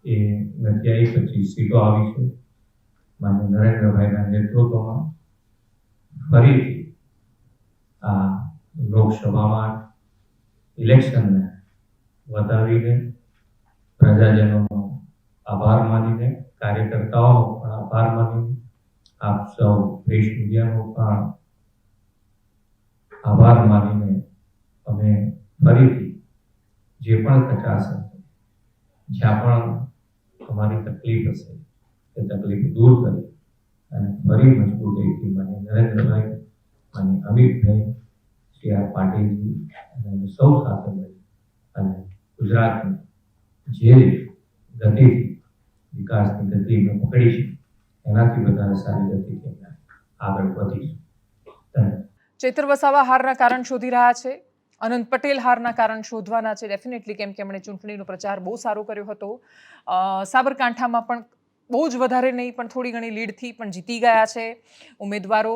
એ નથી આવી. 25 સીટો આવી છે. માન્ય નરેન્દ્રભાઈના નેતૃત્વમાં ફરીથી આ લોકસભામાં ઇલેક્શનને વધાવીને, પ્રજાજનોનો આભાર માનીને, કાર્યકર્તાઓનો પણ આભાર માનીને, આપ સૌ પ્રેસ મીડિયાનો પણ આભાર માનીને અમે ફરીથી જે પણ કચાશ હશે, જ્યાં પણ અમારી તકલીફ હશે એ તકલીફ દૂર કરી અને ફરી મજબૂતાઈથી માન્ય નરેન્દ્રભાઈ, માન્ય અમિતભાઈ, શ્રી આર પાટીલજી અને અમે સૌ સાથે મળી અને ગુજરાતની જે ગતિથી વિકાસની ગતિ અમે પકડી છે, એનાથી વધારે સારી ગતિથી અમે આગળ વધીશું. ધન્યવાદ. ચૈતર વસાવા હારના કારણ શોધી રહ્યા છે. અનંત પટેલ હારના કારણ શોધવાના છે ડેફિનેટલી, કેમ કે એમણે ચૂંટણીનો પ્રચાર બહુ સારો કર્યો હતો. સાબરકાંઠામાં પણ બહુ જ વધારે નહીં પણ થોડી ઘણી લીડથી પણ જીતી ગયા છે ઉમેદવારો.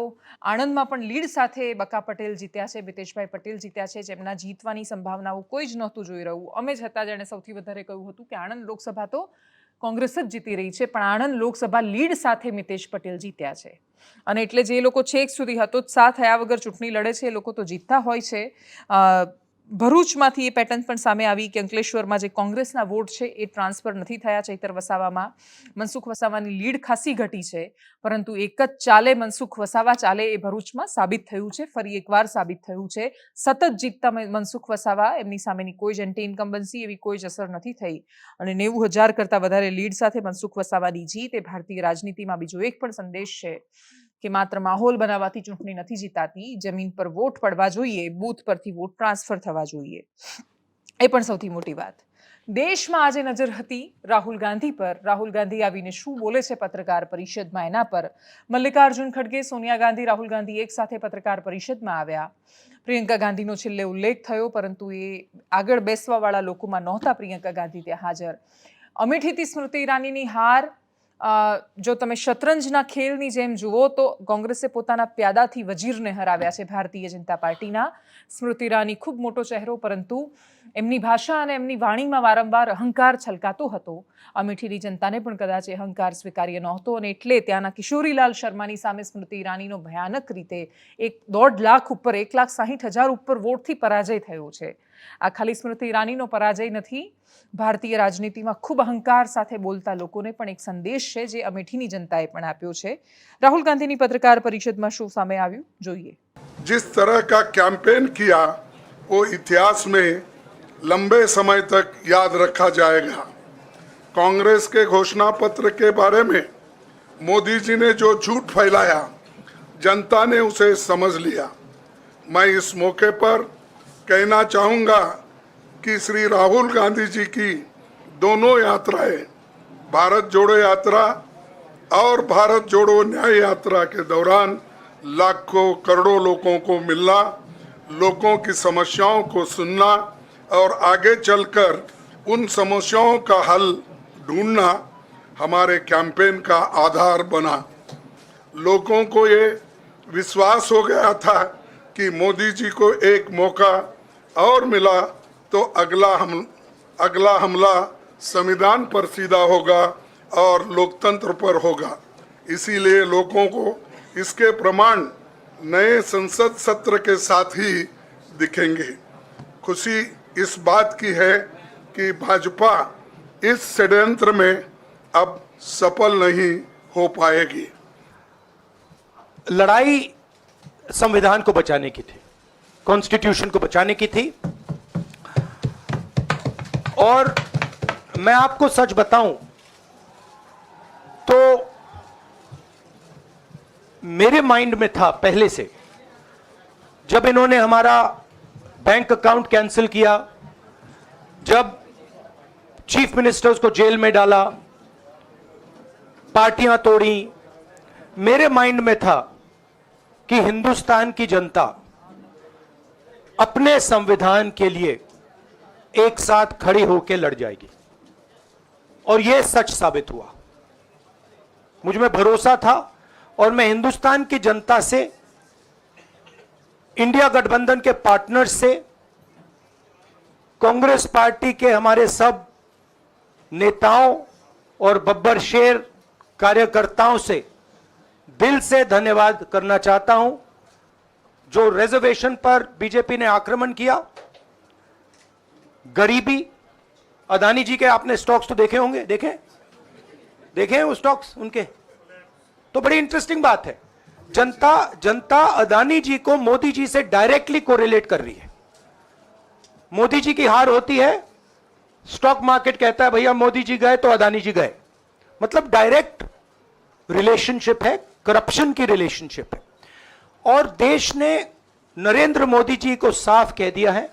આણંદમાં પણ લીડ સાથે બકા પટેલ જીત્યા છે, મિતેશભાઈ પટેલ જીત્યા છે, જેમના જીતવાની સંભાવનાઓ કોઈ જ નહોતું જોઈ રહ્યું. અમે જ હતા જેણે સૌથી વધારે કહ્યું હતું કે આણંદ લોકસભા તો કોંગ્રેસ જ જીતી રહી છે, પણ આણંદ લોકસભા લીડ સાથે મિતેશ પટેલ જીત્યા છે. અને એટલે જે લોકો છેક સુધી હતોત્સાહ થયા વગર ચૂંટણી લડે છે એ લોકો તો જીતતા હોય છે. ભરૂચમાંથી એ પેટર્ન પણ સામે આવી કે અંકલેશ્વરમાં જે કોંગ્રેસના વોટ છે એ ટ્રાન્સફર નથી થયા ચૈતર વસાવામાં. મનસુખ વસાવાની લીડ ખાસી ઘટી છે, પરંતુ એક જ ચાલે મનસુખ વસાવા ચાલે એ ભરૂચમાં સાબિત થયું છે, ફરી એકવાર સાબિત થયું છે. સતત જીતતા મનસુખ વસાવા, એમની સામેની કોઈ જ એન્ટી ઇન્કમ્બન્સી એવી કોઈ જ અસર નથી થઈ અને 90,000 કરતાં વધારે લીડ સાથે મનસુખ વસાવાની જીત એ ભારતીય રાજનીતિમાં બીજો એક પણ સંદેશ છે કે માત્ર માહોલ બનાવવાથી ચૂંટણી નથી જીતાતી, જમીન પર વોટ પડવા જોઈએ, બૂથ પરથી વોટ ટ્રાન્સફર થવા જોઈએ. એ પણ સૌથી મોટી વાત. દેશમાં આજે નજર હતી રાહુલ ગાંધી પર. રાહુલ ગાંધી આવીને શું બોલે છે પત્રકાર પરિષદમાં એના પર. મલ્લિકાર્જુન ખડગે, સોનિયા ગાંધી, રાહુલ ગાંધી એક સાથે પત્રકાર પરિષદમાં આવ્યા. પ્રિયંકા ગાંધીનો છેલ્લે ઉલ્લેખ થયો, પરંતુ એ આગળ બેસવાવાળા લોકોમાં નહોતા પ્રિયંકા ગાંધી ત્યાં હાજર. અમેઠીથી સ્મૃતિ ઈરાનીની હાર, જો તમે શતરંજના ખેલની જેમ જુઓ તો કોંગ્રેસે પોતાના પ્યાદાથી વજીરને હરાવ્યા છે ભારતીય જનતા પાર્ટીના. સ્મૃતિ ઈરાની ખૂબ મોટો ચહેરો, પરંતુ એમની ભાષા અને એમની વાણીમાં વારંવાર અહંકાર છલકાતો હતો. અમેઠીની જનતાને પણ કદાચ એ અહંકાર સ્વીકાર્ય નહોતો અને એટલે ત્યાંના કિશોરીલાલ શર્માની સામે સ્મૃતિ ઈરાનીનો ભયાનક રીતે 1.5 લાખ ઉપર 1,60,000 ઉપર વોટથી પરાજય થયો છે. આ ખાલી સ્મૃતિ ઈરાનીનો પરાજય નથી, ભારતીય રાજનીતિમાં ખૂબ અહંકાર સાથે બોલતા લોકોને પણ એક સંદેશ છે જે અમેઠીની જનતાએ પણ આપ્યો છે. રાહુલ ગાંધીની પત્રકાર પરિષદમાં શું સામે આવ્યું જોઈએ. जिस तरह का कैंपेन किया वो इतिहास में लंबे समय तक याद रखा जाएगा. कांग्रेस के घोषणा पत्र के बारे में मोदी जी ने जो झूठ फैलाया, जनता ने उसे समझ लिया. मैं इस मौके पर कहना चाहूँगा कि श्री राहुल गांधी जी की दोनों यात्राएं, भारत जोड़ो यात्रा और भारत जोड़ो न्याय यात्रा के दौरान लाखों करोड़ों लोगों को मिलना, लोगों की समस्याओं को सुनना और आगे चलकर उन समस्याओं का हल ढूंढना हमारे कैंपेन का आधार बना. लोगों को ये विश्वास हो गया था कि मोदी जी को एक मौका और मिला तो अगला हमला संविधान पर सीधा होगा और लोकतंत्र पर होगा. इसीलिए लोगों को इसके प्रमाण नए संसद सत्र के साथ ही दिखेंगे. खुशी इस बात की है कि भाजपा इस षड्यंत्र में अब सफल नहीं हो पाएगी. लड़ाई संविधान को बचाने की थी, कॉन्स्टिट्यूशन को बचाने की थी. और मैं आपको सच बताऊं तो मेरे माइंड में था पहले से, जब इन्होंने हमारा बैंक अकाउंट कैंसिल किया, जब चीफ मिनिस्टर्स को जेल में डाला, पार्टियां तोड़ी, मेरे माइंड में था कि हिंदुस्तान की जनता अपने संविधान के लिए एक साथ खड़ी होकर लड़ जाएगी. और यह सच साबित हुआ. मुझ में भरोसा था और मैं हिंदुस्तान की जनता से, इंडिया गठबंधन के पार्टनर्स से, कांग्रेस पार्टी के हमारे सब नेताओं और बब्बर शेर कार्यकर्ताओं से दिल से धन्यवाद करना चाहता हूं. जो रिजर्वेशन पर बीजेपी ने आक्रमण किया, गरीबी, अदानी जी के आपने स्टॉक्स तो देखे होंगे, देखे हैं वो स्टॉक्स उनके, तो बड़ी इंटरेस्टिंग बात है. जनता अदानी जी को मोदी जी से डायरेक्टली कोरिलेट कर रही है. मोदी जी की हार होती है, स्टॉक मार्केट कहता है भैया मोदी जी गए तो अदानी जी गए. मतलब डायरेक्ट रिलेशनशिप है, करप्शन की रिलेशनशिप है. और देश ने नरेंद्र मोदी जी को साफ कह दिया है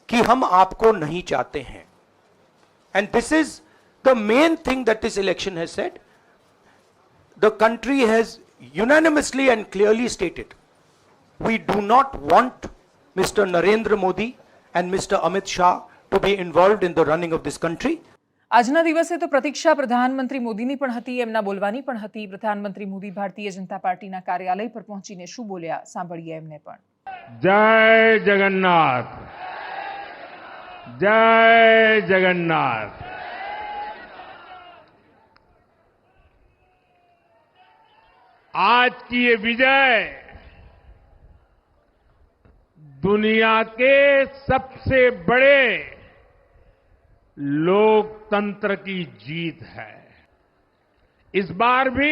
कि हम आपको नहीं चाहते हैं. And this is the main thing that this election has said. The country has unanimously and clearly stated, we do not want Mr. Narendra Modi and Mr. Amit Shah to be involved in the running of this country. આજના દિવસે તો પ્રતીક્ષા પ્રધાનમંત્રી મોદીની પણ હતી, એમના બોલવાની પણ હતી. પ્રધાનમંત્રી મોદી ભારતીય જનતા પાર્ટીના કાર્યાલય પર પહોંચીને શું બોલ્યા સાંભળીએ એમને પણ. जय जगन्नाथ, जय जगन्नाथ. आज की ये विजय दुनिया के सबसे बड़े लोकतंत्र की जीत है. इस बार भी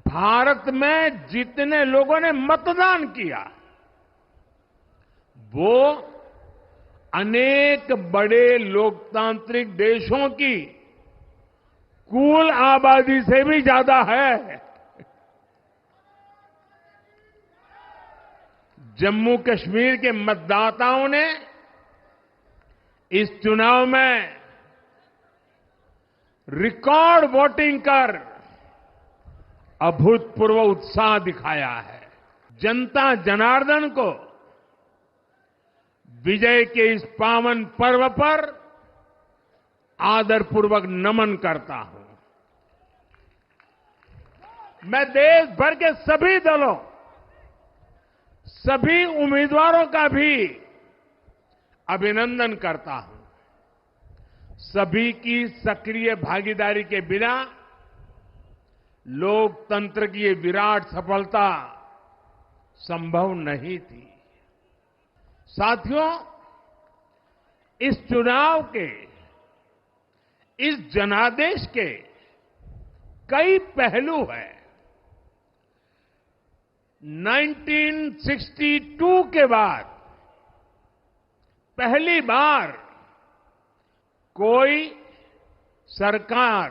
भारत में जितने लोगों ने मतदान किया वो अनेक बड़े लोकतांत्रिक देशों की कुल आबादी से भी ज्यादा है. जम्मू कश्मीर के मतदाताओं ने इस चुनाव में रिकॉर्ड वोटिंग कर अभूतपूर्व उत्साह दिखाया है. जनता जनार्दन को विजय के इस पावन पर्व पर आदरपूर्वक नमन करता हूं। मैं देश भर के सभी दलों, सभी उम्मीदवारों का भी अभिनंदन करता हूं। सभी की सक्रिय भागीदारी के बिना लोकतंत्र की ये विराट सफलता संभव नहीं थी। साथियों, इस चुनाव के, इस जनादेश के कई पहलू हैं। 1962 के बाद पहली बार कोई सरकार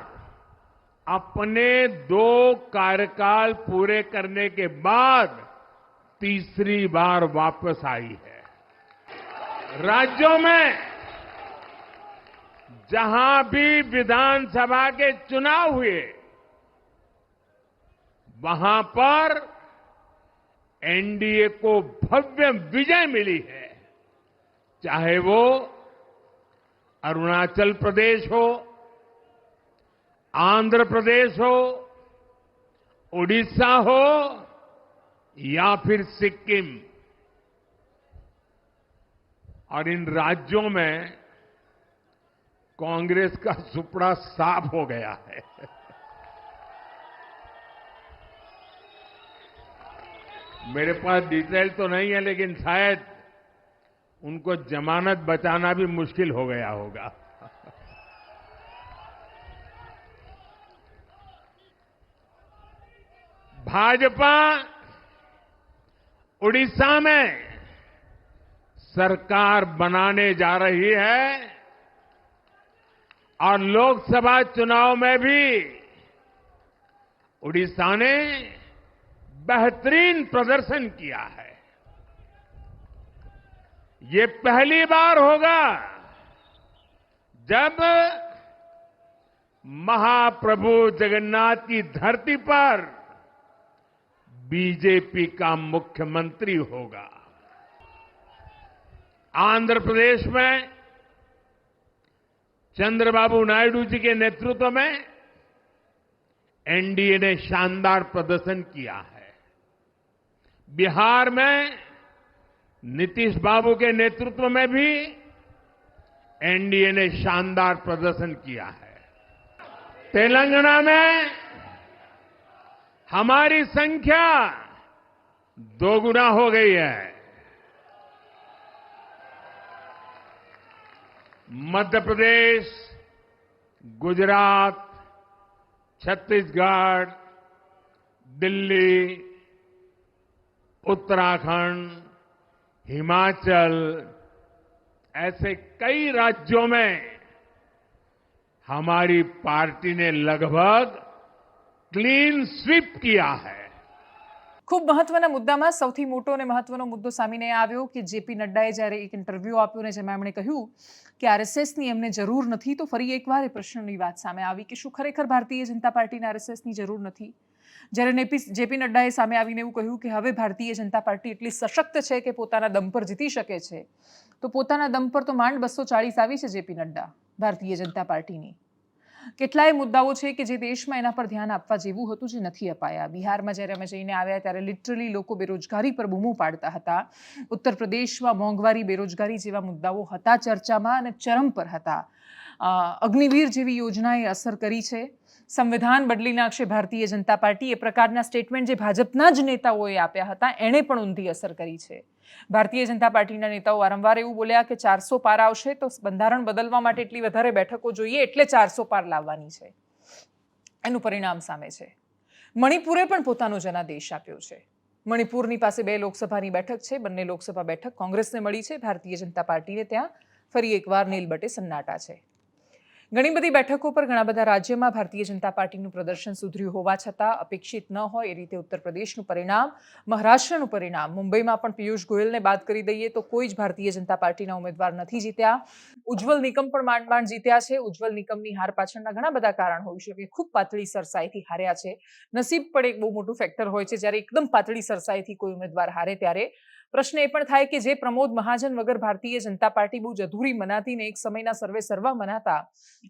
अपने 2 कार्यकाल पूरे करने के बाद तीसरी बार वापस आई है। राज्यों में जहां भी विधानसभा के चुनाव हुए, वहां पर एनडीए को भव्य विजय मिली है। चाहे वो अरुणाचल प्रदेश हो, आंध्र प्रदेश हो, उड़ीसा हो या फिर सिक्किम। और इन राज्यों में कांग्रेस का सुपड़ा साफ हो गया है। मेरे पास डिटेल तो नहीं है, लेकिन शायद उनको जमानत बचाना भी मुश्किल हो गया होगा। भाजपा उड़ीसा में सरकार बनाने जा रही है और लोकसभा चुनाव में भी उड़ीसा ने बेहतरीन प्रदर्शन किया है। ये पहली बार होगा जब महाप्रभु जगन्नाथ की धरती पर बीजेपी का मुख्यमंत्री होगा। आंध्र प्रदेश में चंद्रबाबू नायडू जी के नेतृत्व में एनडीए ने शानदार प्रदर्शन किया है। बिहार में नीतीश बाबू के नेतृत्व में भी एनडीए ने शानदार प्रदर्शन किया है। तेलंगाना में हमारी संख्या 2 गुना हो गई है। मध्य प्रदेश, गुजरात, छत्तीसगढ़, दिल्ली, उत्तराखंड, हिमाचल, ऐसे कई राज्यों में हमारी पार्टी ने लगभग क्लीन स्वीप किया है। ખૂબ મહત્વના મુદ્દામાં સૌથી મોટો અને મહત્વનો મુદ્દો સામે આવ્યો કે જેપી નડ્ડાએ જ્યારે એક ઇન્ટરવ્યૂ આપ્યો ને જેમાં એમણે કહ્યું કે આરએસએસની એમને જરૂર નથી, તો ફરી એકવાર એ પ્રશ્નની વાત સામે આવી કે શું ખરેખર ભારતીય જનતા પાર્ટીને આરએસએસની જરૂર નથી? જ્યારે જેપી નડ્ડાએ સામે આવીને એવું કહ્યું કે હવે ભારતીય જનતા પાર્ટી એટલી સશક્ત છે કે પોતાના દમ પર જીતી શકે છે, તો પોતાના દમ પર તો માંડ 240 આવી છે જેપી નડ્ડા ભારતીય જનતા પાર્ટીની। કેટલાય મુદ્દાઓ છે કે જે દેશમાં એના પર ધ્યાન આપવા જેવું હતું જે નથી અપાયા। બિહારમાં જ્યારે અમે જઈને આવ્યા ત્યારે લિટરલી લોકો બેરોજગારી પર બૂમો પાડતા હતા। ઉત્તર પ્રદેશમાં મોંઘવારી, બેરોજગારી જેવા મુદ્દાઓ હતા ચર્ચામાં અને ચરમ પર હતા। અગ્નિવીર જેવી યોજનાએ અસર કરી છે। સંવિધાન બદલી નાખશે ભારતીય જનતા પાર્ટી, એ પ્રકારના સ્ટેટમેન્ટ જે ભાજપના જ નેતાઓએ આપ્યા હતા એણે પણ ઊંધી અસર કરી છે। ભારતીય જનતા પાર્ટીના નેતાઓ વારંવાર એવું બોલ્યા કે 400 પાર આવશે તો બંધારણ બદલવા માટે એટલી વધારે બેઠકો જોઈએ એટલે 400 પાર લાવવાની છે। એનું પરિણામ સામે છે। મણિપુરે પણ પોતાનો જનાદેશ આપ્યો છે। મણિપુરની પાસે 2 લોકસભાની બેઠક છે, બંને લોકસભા બેઠક કોંગ્રેસને મળી છે। ભારતીય જનતા પાર્ટીને ત્યાં ફરી એકવાર નીલબટે સન્નાટા છે। ઘણી બધી બેઠકો પર ઘણા બધા રાજ્યમાં ભારતીય જનતા પાર્ટીનું પ્રદર્શન સુધર્યું હોવા છતાં અપેક્ષિત ન હોય એ રીતે ઉત્તર પ્રદેશનું પરિણામ, મહારાષ્ટ્રનું પરિણામ, મુંબઈમાં પણ પિયુષ ગોયલને બાદ કરી દઈએ તો કોઈ જ ભારતીય જનતા પાર્ટીના ઉમેદવાર નથી જીત્યા। ઉજ્જવલ નિકમ પણ માંડ જીત્યા છે। ઉજ્જવલ નિકમની હાર પાછળના ઘણા બધા કારણ હોઈ શકે। ખૂબ પાતળી સરસાઈથી હાર્યા છે। નસીબ પણ એક બહુ મોટું ફેક્ટર હોય છે। જ્યારે એકદમ પાતળી સરસાઈથી કોઈ ઉમેદવાર હારે ત્યારે પ્રશ્ન એ પણ થાય કે જે પ્રમોદ મહાજન વગર ભારતીય જનતા પાર્ટી બહુ જ અધૂરી મનાતી ને એક સમયના સર્વે સર્વા મનાતા,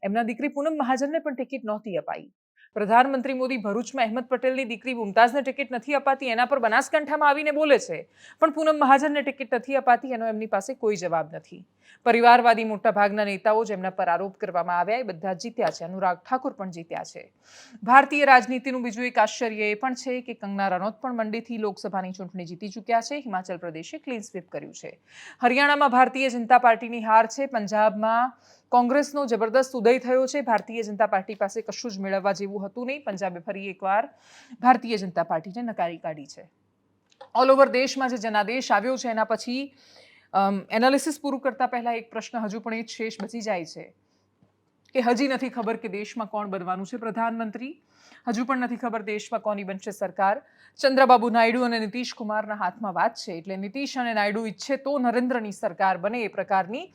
એમના દીકરી પૂનમ મહાજનને પણ ટિકિટ નહોતી અપાઈ. પ્રધાનમંત્રી મોદી ભરૂચમાં અહેમદ પટેલની દીકરી મુમતાઝને ટિકિટ નથી અપાતી એના પર બનાસકાંઠામાં આવીને બોલે છે, પણ પૂનમ મહાજનને ટિકિટ નથી અપાતી એનો એમની પાસે કોઈ જવાબ નથી. પરિવારવાદી મોટાભાગના નેતાઓ જેમના પર આરોપ કરવામાં આવ્યા એ બધા જીત્યા છે. અનુરાગ ઠાકુર પણ જીત્યા છે. ભારતીય રાજનીતિનું બીજું એક આશ્ચર્ય એ પણ છે કે કંગના રનૌત પણ મંડીથી લોકસભાની ચૂંટણી જીતી ચૂક્યા છે. હિમાચલ પ્રદેશે ક્લીન સ્વીપ કર્યું છે. હરિયાણામાં ભારતીય જનતા પાર્ટીની હાર છે. પંજાબમાં કોંગ્રેસનો જબરદસ્ત ઉદય થયો છે. ભારતીય જનતા પાર્ટી પાસે કશું જ મેળવવા જેવું હતું નહીં. પંજાબે ફરી એકવાર ભારતીય જનતા પાર્ટીને નકારી કાઢી છે. ઓલ ઓવર દેશમાં જે જનાદેશ આવ્યો છે એના પછી એનાલિસિસ પૂરું કરતા પહેલા એક પ્રશ્ન હજુ પણ એ જ શેષ બચી જાય છે કે હજી નથી ખબર કે દેશમાં કોણ બનવાનું છે પ્રધાનમંત્રી. હજુ પણ નથી ખબર દેશમાં કોની બનશે સરકાર. ચંદ્રબાબુ નાયડુ અને નીતિશ કુમારના હાથમાં વાત છે. એટલે નીતિશ અને નાયડુ ઈચ્છે તો નરેન્દ્રની સરકાર બને એ પ્રકારની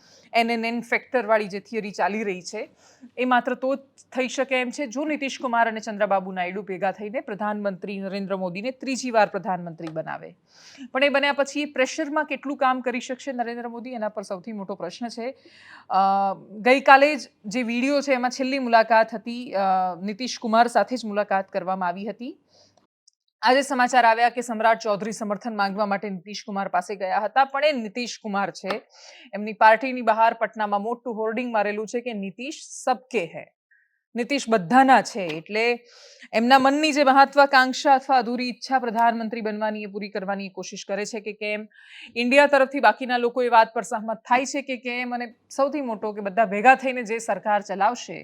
NNN ફેક્ટરવાળી જે થિયરી ચાલી રહી છે એ માત્ર તો જ થઈ શકે એમ છે જો નીતિશ કુમાર અને ચંદ્રબાબુ નાયડુ ભેગા થઈને પ્રધાનમંત્રી નરેન્દ્ર મોદીને ત્રીજી વાર પ્રધાનમંત્રી બનાવે. પણ એ બન્યા પછી પ્રેશરમાં કેટલું કામ કરી શકશે નરેન્દ્ર મોદી, એના પર સૌથી મોટો પ્રશ્ન છે. ગઈકાલે જ જે વિડીયો છે એમાં છેલ્લી મુલાકાત હતી, નીતિશ કુમાર સાથે જ મુલાકાત કરવામાં આવી હતી. આજે સમાચાર આવ્યા કે સમ્રાટ ચૌધરી સમર્થન માંગવા માટે નીતિશ કુમાર પાસે ગયા હતા, પણ એ નીતિશ કુમાર છે એમની પાર્ટીની બહાર પટનામાં મોટું હોર્ડિંગ મારેલું છે કે નીતિશ સબકે હૈ, નીતિશ બધાના છે. એટલે એમના મનની જે મહત્વાકાંક્ષા અથવા અધૂરી ઈચ્છા પ્રધાનમંત્રી બનવાની એ પૂરી કરવાની કોશિશ કરે છે કે કેમ, ઇન્ડિયા તરફથી બાકીના લોકો એ વાત પર સહમત થાય છે કે કેમ, અને સૌથી મોટો કે બધા ભેગા થઈને જે સરકાર ચલાવશે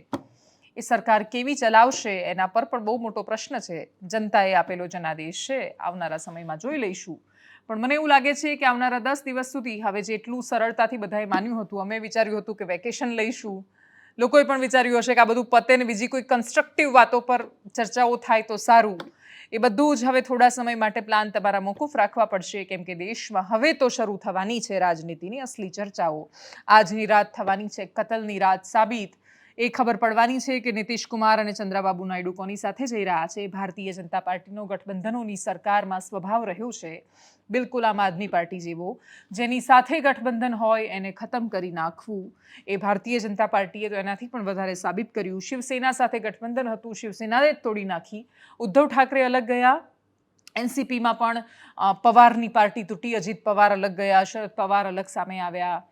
એ સરકાર કેવી ચલાવશે એના પર પણ બહુ મોટો પ્રશ્ન છે. જનતાએ આપેલો જનાદેશ છે, આવનારા સમયમાં જોઈ લઈશું. પણ મને એવું લાગે છે કે આવનારા 10 દિવસ સુધી હવે જેટલું સરળતાથી બધાએ માન્યું હતું, અમે વિચાર્યું હતું કે વેકેશન લઈશું, લોકોએ પણ વિચાર્યું હશે કે આ બધું પતે ને બીજી કોઈ કન્સ્ટ્રક્ટિવ વાતો પર ચર્ચાઓ થાય તો સારું, એ બધું જ હવે થોડા સમય માટે પ્લાન તમારા મોકૂફ રાખવા પડશે. કેમ કે દેશમાં હવે તો શરૂ થવાની છે રાજનીતિની અસલી ચર્ચાઓ. આજની રાત થવાની છે કતલની રાત સાબિત. એ ખબર પડવાની છે કે નીતિશ કુમાર અને ચંદ્રબાબુ નાયડુ કોની સાથે જઈ રહ્યા છે. ભારતીય જનતા પાર્ટીનો ગઠબંધનોની સરકારમાં સ્વભાવ રહ્યો છે બિલકુલ આમ આદમી પાર્ટી જેવો, જેની સાથે ગઠબંધન હોય એને ખતમ કરી નાખવું. એ ભારતીય જનતા પાર્ટીએ તો એનાથી પણ વધારે સાબિત કર્યું. શિવસેના સાથે ગઠબંધન હતું, શિવસેનાને જ તોડી નાખી. ઉદ્ધવ ઠાકરે અલગ ગયા, NCPમાં પણ પવારની પાર્ટી તૂટી, અજીત પવાર અલગ ગયા, શરદ પવાર અલગ સામે આવ્યા.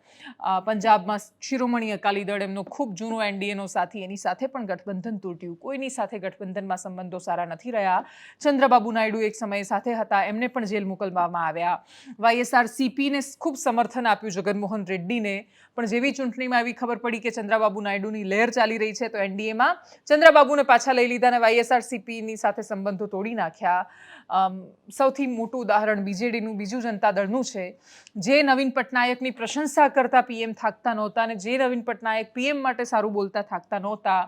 પંજાબમાં શિરોમણી અકાલી દળ એમનો ખૂબ જૂનો NDAનો સાથી, એની સાથે પણ ગઠબંધન તૂટ્યું. કોઈની સાથે ગઠબંધનમાં સંબંધો સારા નથી રહ્યા. ચંદ્રબાબુ નાયડુ એક સમયે સાથે હતા, એમને પણ જેલ મોકલવામાં આવ્યા. YSRCPને ખૂબ સમર્થન આપ્યું જગનમોહન રેડ્ડીને, પણ જેવી ચૂંટણીમાં એવી ખબર પડી કે ચંદ્રબાબુ નાયડુની લહેર ચાલી રહી છે તો NDAમાં ચંદ્રબાબુને પાછા લઈ લીધા અને YSRCPની સાથે સંબંધો તોડી નાખ્યા. સૌથી મોટું ઉદાહરણ BJDનું, બીજું જનતા દળનું છે. જે નવીન પટનાયકની પ્રશંસા કરતા PM થાકતા નહોતા અને જે નવીન પટનાયક PM માટે સારું બોલતા થાકતા નહોતા,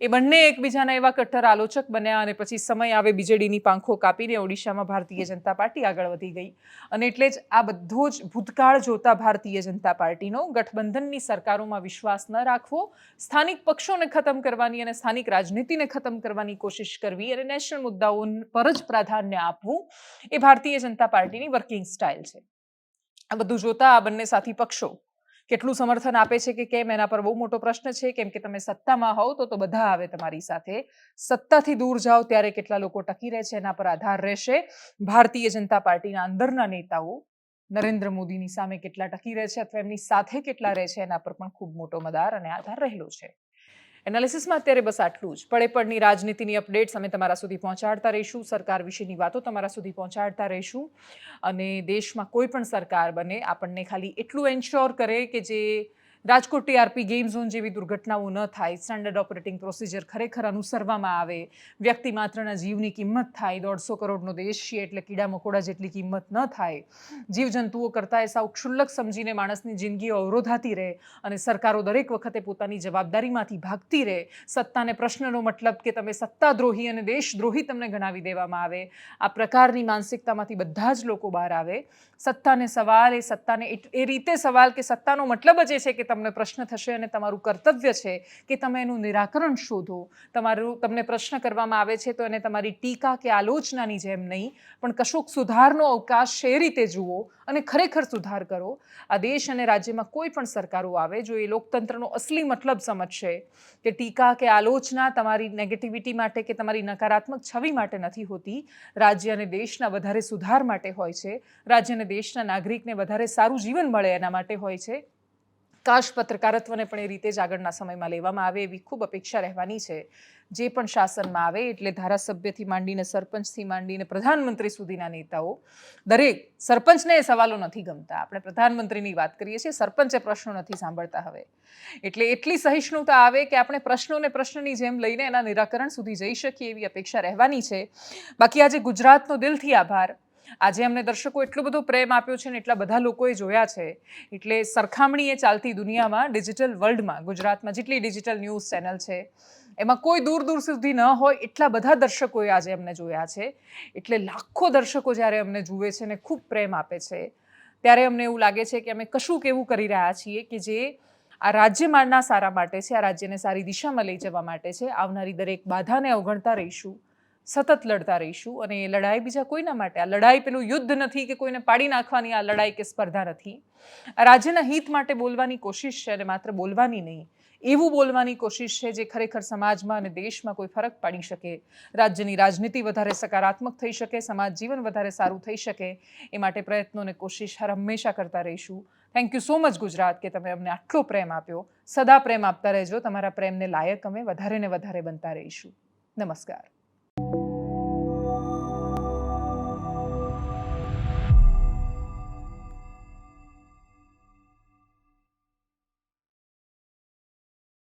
એ બંને એકબીજાના એવા કટ્ટર આલોચક બન્યા અને પછી સમય આવે BJDની પાંખો કાપીને ઓડિશામાં ભારતીય જનતા પાર્ટી આગળ વધી ગઈ. અને એટલે જ આ બધો જ ભૂતકાળ જોતા ભારતીય જનતા પાર્ટીનો ગઠબંધનની સરકારોમાં વિશ્વાસ ન રાખવો, સ્થાનિક પક્ષોને ખતમ કરવાની અને સ્થાનિક રાજનીતિને ખતમ કરવાની કોશિશ કરવી અને નેશનલ મુદ્દાઓ પર જ પ્રાધાન્ય આપવું એ ભારતીય જનતા પાર્ટીની વર્કિંગ સ્ટાઇલ છે. આ બધું જોતા આ બંને સાથી પક્ષો કેટલું સમર્થન આપે છે કે કેમ એના પર બહુ મોટો પ્રશ્ન છે. કેમ કે તમે સત્તામાં હોવ તો બધા આવે તમારી સાથે, સત્તાથી દૂર જાઓ ત્યારે કેટલા લોકો ટકી રહે છે એના પર આધાર રહેશે. ભારતીય જનતા પાર્ટીના અંદરના નેતાઓ નરેન્દ્ર મોદીની સામે કેટલા ટકી રહે છે અથવા એમની સાથે કેટલા રહે છે એના પર પણ ખૂબ મોટો મદાર અને આધાર રહેલો છે. એનાલિસિસમાં અત્યારે બસ આટલું જ. પડે પડની રાજનીતિની અપડેટ્સ અમે તમારા સુધી પહોંચાડતા રહીશું, સરકાર વિશેની વાતો તમારા સુધી પહોંચાડતા રહીશું. અને દેશમાં કોઈ પણ સરકાર બને આપણને ખાલી એટલું એન્શ્યોર કરે કે જે રાજકોટ TRP ગેમ ઝોન જેવી દુર્ઘટનાઓ ન થાય, સ્ટાન્ડર્ડ ઓપરેટિંગ પ્રોસિજર ખરેખર અનુસરવામાં આવે, વ્યક્તિ માત્રના જીવની કિંમત થાય. 150 કરોડનો દેશ છે એટલે કીડા મકોડા જેટલી કિંમત ન થાય. જીવજંતુઓ કરતાં એ સાવ ક્ષુલ્લક સમજીને માણસની જિંદગીઓ અવરોધાતી રહે અને સરકારો દરેક વખતે પોતાની જવાબદારીમાંથી ભાગતી રહે. સત્તાને પ્રશ્નનો મતલબ કે તમે સત્તાદ્રોહી અને દેશદ્રોહી તમને ગણાવી દેવામાં આવે. આ પ્રકારની માનસિકતામાંથી બધા જ લોકો બહાર આવે. સત્તાને સવાલ, એ સત્તાને એ રીતે સવાલ કે સત્તાનો મતલબ જ એ છે કે તમને પ્રશ્ન થશે અને તમારું કર્તવ્ય છે કે તમે એનું નિરાકરણ શોધો. તમને પ્રશ્ન કરવામાં આવે છે તો એને તમારી ટીકા કે આલોચનાની જેમ નહીં, પણ કશોક સુધારનો અવકાશ છે એ રીતે જુઓ અને ખરેખર સુધાર કરો. આ દેશ અને રાજ્યમાં કોઈ પણ સરકારો આવે, જો એ લોકતંત્રનો અસલી મતલબ સમજશે કે ટીકા કે આલોચના તમારી નેગેટિવિટી માટે કે તમારી નકારાત્મક છબી માટે નથી હોતી, રાજ્ય અને દેશના વધારે સુધાર માટે હોય છે, રાજ્ય અને દેશના નાગરિકને વધારે સારું જીવન મળે એના માટે હોય છે. કાશ પત્રકારત્વને પણ એ રીતે જ આગળના સમયમાં લેવામાં આવે એવી ખૂબ અપેક્ષા રહેવાની છે. જે પણ શાસનમાં આવે એટલે ધારાસભ્યથી માંડીને સરપંચથી માંડીને પ્રધાનમંત્રી સુધીના નેતાઓ દરેક, સરપંચને એ સવાલો નથી ગમતા, આપણે પ્રધાનમંત્રીની વાત કરીએ છીએ, સરપંચે પ્રશ્નો નથી સાંભળતા હવે, એટલે એટલી સહિષ્ણુતા આવે કે આપણે પ્રશ્નોને પ્રશ્નની જેમ લઈને એના નિરાકરણ સુધી જઈ શકીએ એવી અપેક્ષા રહેવાની છે. બાકી આજે ગુજરાતનો દિલથી આભાર. આજે અમને દર્શકો એટલો બધો પ્રેમ આપ્યો છે ને એટલા બધા લોકોએ જોયા છે, એટલે સરખામણીએ ચાલતી દુનિયામાં, ડિજિટલ વર્લ્ડમાં ગુજરાતમાં જેટલી ડિજિટલ ન્યૂઝ ચેનલ છે એમાં કોઈ દૂર દૂર સુધી ન હોય એટલા બધા દર્શકોએ આજે અમને જોયા છે. એટલે લાખો દર્શકો જ્યારે અમને જુએ છે ને ખૂબ પ્રેમ આપે છે, ત્યારે અમને એવું લાગે છે કે અમે કશુંક એવું કરી રહ્યા છીએ કે જે આ રાજ્યમાંના સારા માટે છે, આ રાજ્યને સારી દિશામાં લઈ જવા માટે છે. આવનારી દરેક બાધાને અવગણતા રહીશું, સતત લડતા રહીશું. અને એ લડાઈ બીજા કોઈના માટે, આ લડાઈ પેલું યુદ્ધ નથી કે કોઈને પાડી નાખવાની આ લડાઈ કે સ્પર્ધા નથી. આ રાજ્યના હિત માટે બોલવાની કોશિશ છે, અને માત્ર બોલવાની નહીં, એવું બોલવાની કોશિશ છે જે ખરેખર સમાજમાં અને દેશમાં કોઈ ફરક પાડી શકે, રાજ્યની રાજનીતિ વધારે સકારાત્મક થઈ શકે, સમાજ જીવન વધારે સારું થઈ શકે, એ માટે પ્રયત્નો અને કોશિશ હર હંમેશા કરતા રહીશું. Thank you so much Gujarat કે તમે અમને આટલો પ્રેમ આપ્યો. સદા પ્રેમ આપતા રહેજો. તમારા પ્રેમને લાયક અમે વધારે ને વધારે બનતા રહીશું. નમસ્કાર.